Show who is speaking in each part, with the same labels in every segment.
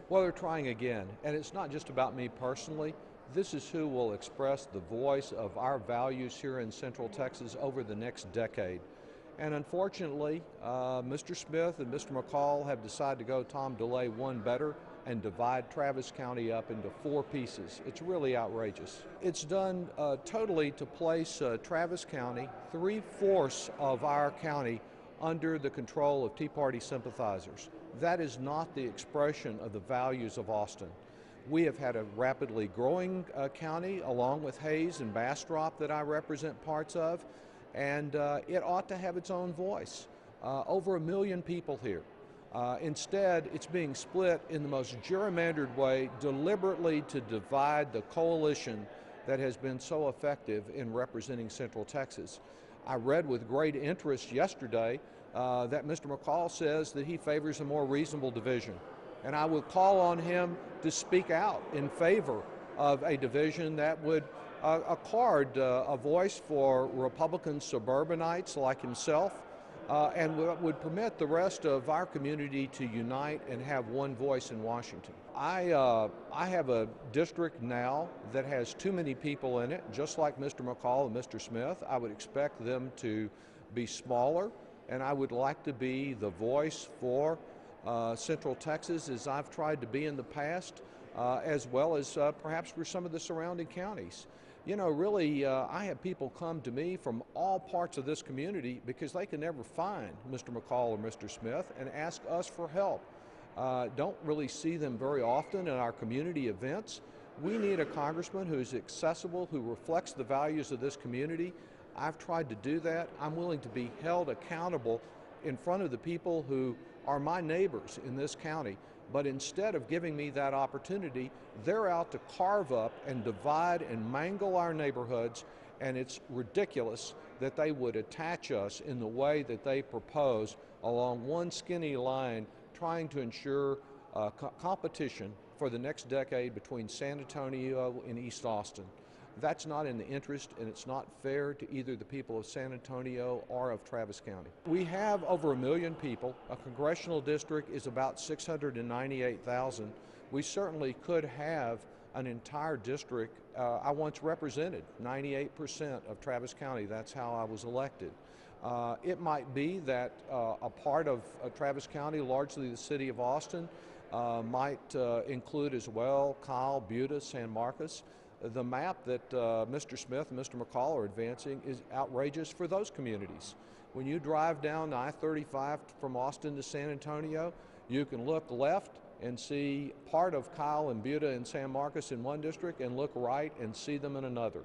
Speaker 1: Well, they're trying again, and it's not just about me personally. This is who will express the voice of our values here in Central Texas over the next decade. And unfortunately, Mr. Smith and Mr. McCall have decided to go Tom DeLay one better and divide Travis County up into four pieces. It's really outrageous. It's done totally to place Travis County, 3/4 of our county, under the control of Tea Party sympathizers. That is not the expression of the values of Austin. We have had a rapidly growing county along with Hayes and Bastrop that I represent parts of, and it ought to have its own voice. Over 1 million people here. Instead, it's being split in the most gerrymandered way, deliberately to divide the coalition that has been so effective in representing Central Texas. I read with great interest yesterday that Mr. McCall says that he favors a more reasonable division. And I would call on him to speak out in favor of a division that would accord a voice for Republican suburbanites like himself and would permit the rest of our community to unite and have one voice in Washington. I have a district now that has too many people in it, just like Mr. McCall and Mr. Smith. I would expect them to be smaller, and I would like to be the voice for Central Texas as I've tried to be in the past, as well as perhaps for some of the surrounding counties. You know, really, I have people come to me from all parts of this community because they can never find Mr. McCall or Mr. Smith and ask us for help. Don't really see them very often in our community events. We need a congressman who's accessible, who reflects the values of this community. I've tried to do that. I'm willing to be held accountable in front of the people who are my neighbors in this county. But instead of giving me that opportunity, they're out to carve up and divide and mangle our neighborhoods, and it's ridiculous that they would attach us in the way that they propose along one skinny line, trying to ensure competition for the next decade between San Antonio and East Austin. That's not in the interest, and it's not fair to either the people of San Antonio or of Travis County. We have over 1 million people. A congressional district is about 698,000. We certainly could have an entire district. I once represented 98% of Travis County. That's how I was elected. It might be that a part of Travis County, largely the city of Austin, might include as well Kyle, Buda, San Marcos. The map that Mr. Smith and Mr. McCall are advancing is outrageous for those communities. When you drive down I-35 from Austin to San Antonio, you can look left and see part of Kyle and Buda and San Marcos in one district and look right and see them in another.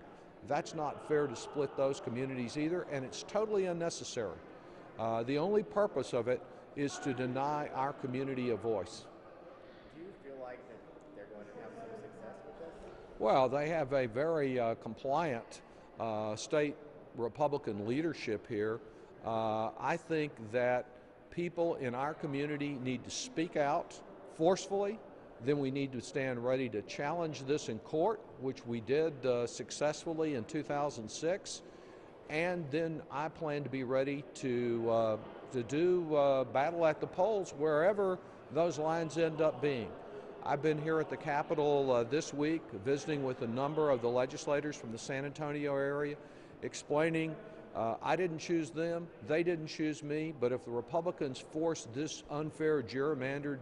Speaker 1: That's not fair to split those communities either, and it's totally unnecessary. The only purpose of it is to deny our community a voice.
Speaker 2: Do you feel like that they're going to have some success with this?
Speaker 1: Well, they have a very compliant state Republican leadership here. I think that people in our community need to speak out forcefully. Then we need to stand ready to challenge this in court, which we did successfully in 2006. And then I plan to be ready to do battle at the polls wherever those lines end up being. I've been here at the Capitol this week visiting with a number of the legislators from the San Antonio area, explaining I didn't choose them, they didn't choose me, but if the Republicans force this unfair gerrymandered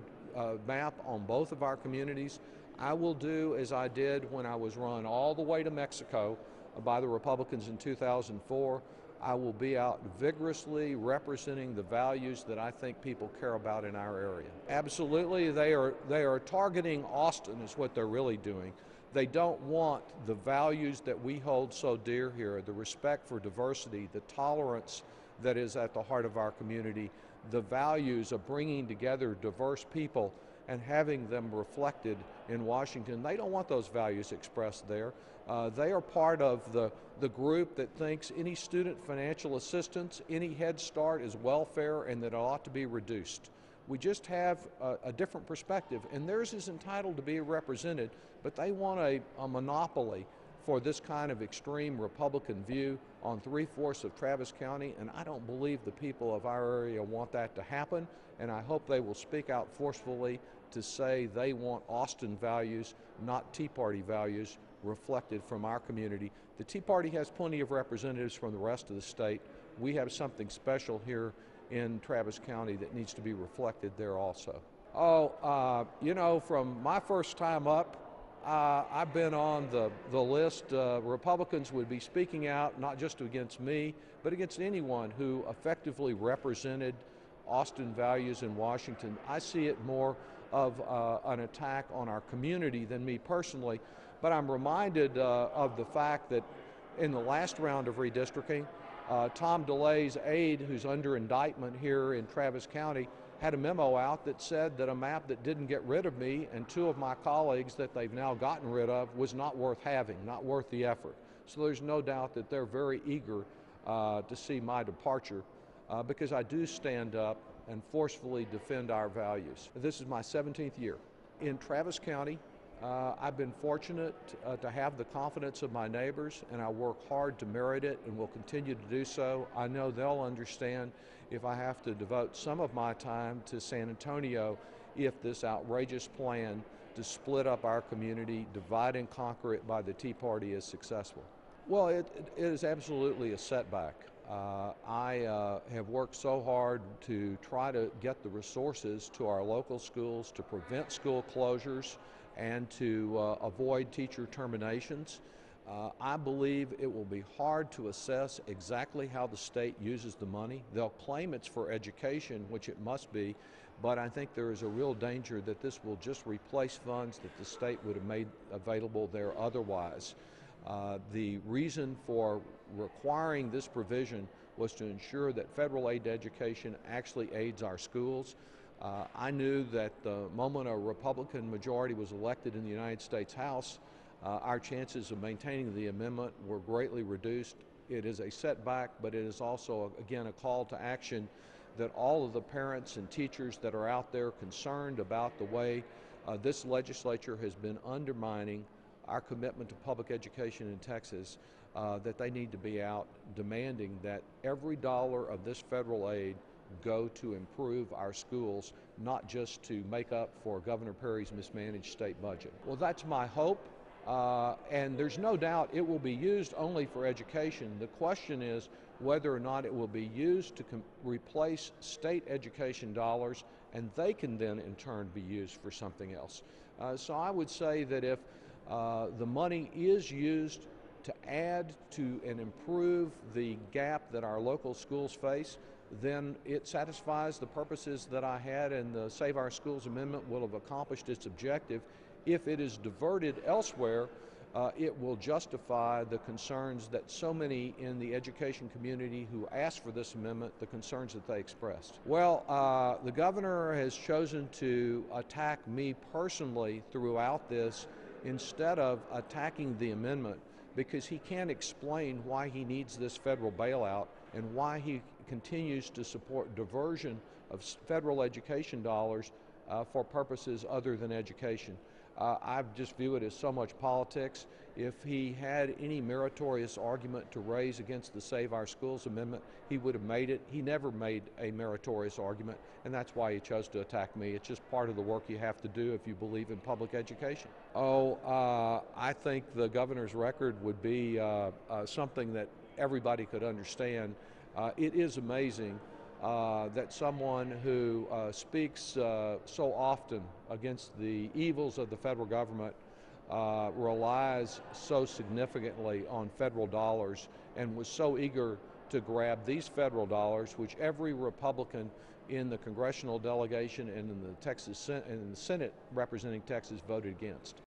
Speaker 1: map on both of our communities, I will do as I did when I was run all the way to Mexico by the Republicans in 2004. I will be out vigorously representing the values that I think people care about in our area. Absolutely, they are targeting Austin is what they're really doing. They don't want the values that we hold so dear here, the respect for diversity, the tolerance that is at the heart of our community, the values of bringing together diverse people and having them reflected in Washington. They don't want those values expressed there. They are part of the group that thinks any student financial assistance, any Head Start is welfare and that it ought to be reduced. We just have a different perspective, and theirs is entitled to be represented, but they want a monopoly for this kind of extreme Republican view on 3/4 of Travis County, and I don't believe the people of our area want that to happen, and I hope they will speak out forcefully to say they want Austin values, not Tea Party values, reflected from our community. The Tea Party has plenty of representatives from the rest of the state. We have something special here in Travis County that needs to be reflected there also. You know, from my first time up, I've been on the list. Republicans would be speaking out not just against me, but against anyone who effectively represented Austin values in Washington. I see it more of an attack on our community than me personally, but I'm reminded of the fact that in the last round of redistricting, Tom DeLay's aide, who's under indictment here in Travis County, had a memo out that said that a map that didn't get rid of me and two of my colleagues that they've now gotten rid of was not worth having, not worth the effort. So there's no doubt that they're very eager to see my departure because I do stand up and forcefully defend our values. This is my 17th year. In Travis County, I've been fortunate to have the confidence of my neighbors, and I work hard to merit it and will continue to do so. I know they'll understand if I have to devote some of my time to San Antonio if this outrageous plan to split up our community, divide and conquer it by the Tea Party is successful. Well, it is absolutely a setback. I have worked so hard to try to get the resources to our local schools to prevent school closures and to avoid teacher terminations. I believe it will be hard to assess exactly how the state uses the money. They'll claim it's for education, which it must be, but I think there is a real danger that this will just replace funds that the state would have made available there otherwise. The reason for requiring this provision was to ensure that federal aid to education actually aids our schools. I knew that the moment a Republican majority was elected in the United States House, our chances of maintaining the amendment were greatly reduced. It is a setback, but it is also, again, a call to action that all of the parents and teachers that are out there concerned about the way this legislature has been undermining our commitment to public education in Texas, that they need to be out demanding that every dollar of this federal aid go to improve our schools, not just to make up for Governor Perry's mismanaged state budget. Well, that's my hope, and there's no doubt it will be used only for education. The question is whether or not it will be used to replace state education dollars, and they can then in turn be used for something else. So I would say that if the money is used to add to and improve the gap that our local schools face, then it satisfies the purposes that I had, and the Save Our Schools Amendment will have accomplished its objective. If it is diverted elsewhere, it will justify the concerns that so many in the education community who asked for this amendment, the concerns that they expressed. Well, the governor has chosen to attack me personally throughout this instead of attacking the amendment because he can't explain why he needs this federal bailout and why he continues to support diversion of federal education dollars for purposes other than education. I just view it as so much politics. If he had any meritorious argument to raise against the Save Our Schools Amendment, he would have made it. He never made a meritorious argument, and that's why he chose to attack me. It's just part of the work you have to do if you believe in public education. I think the governor's record would be something that everybody could understand. It is amazing that someone who speaks so often against the evils of the federal government relies so significantly on federal dollars and was so eager to grab these federal dollars, which every Republican in the congressional delegation and in the Senate representing Texas voted against.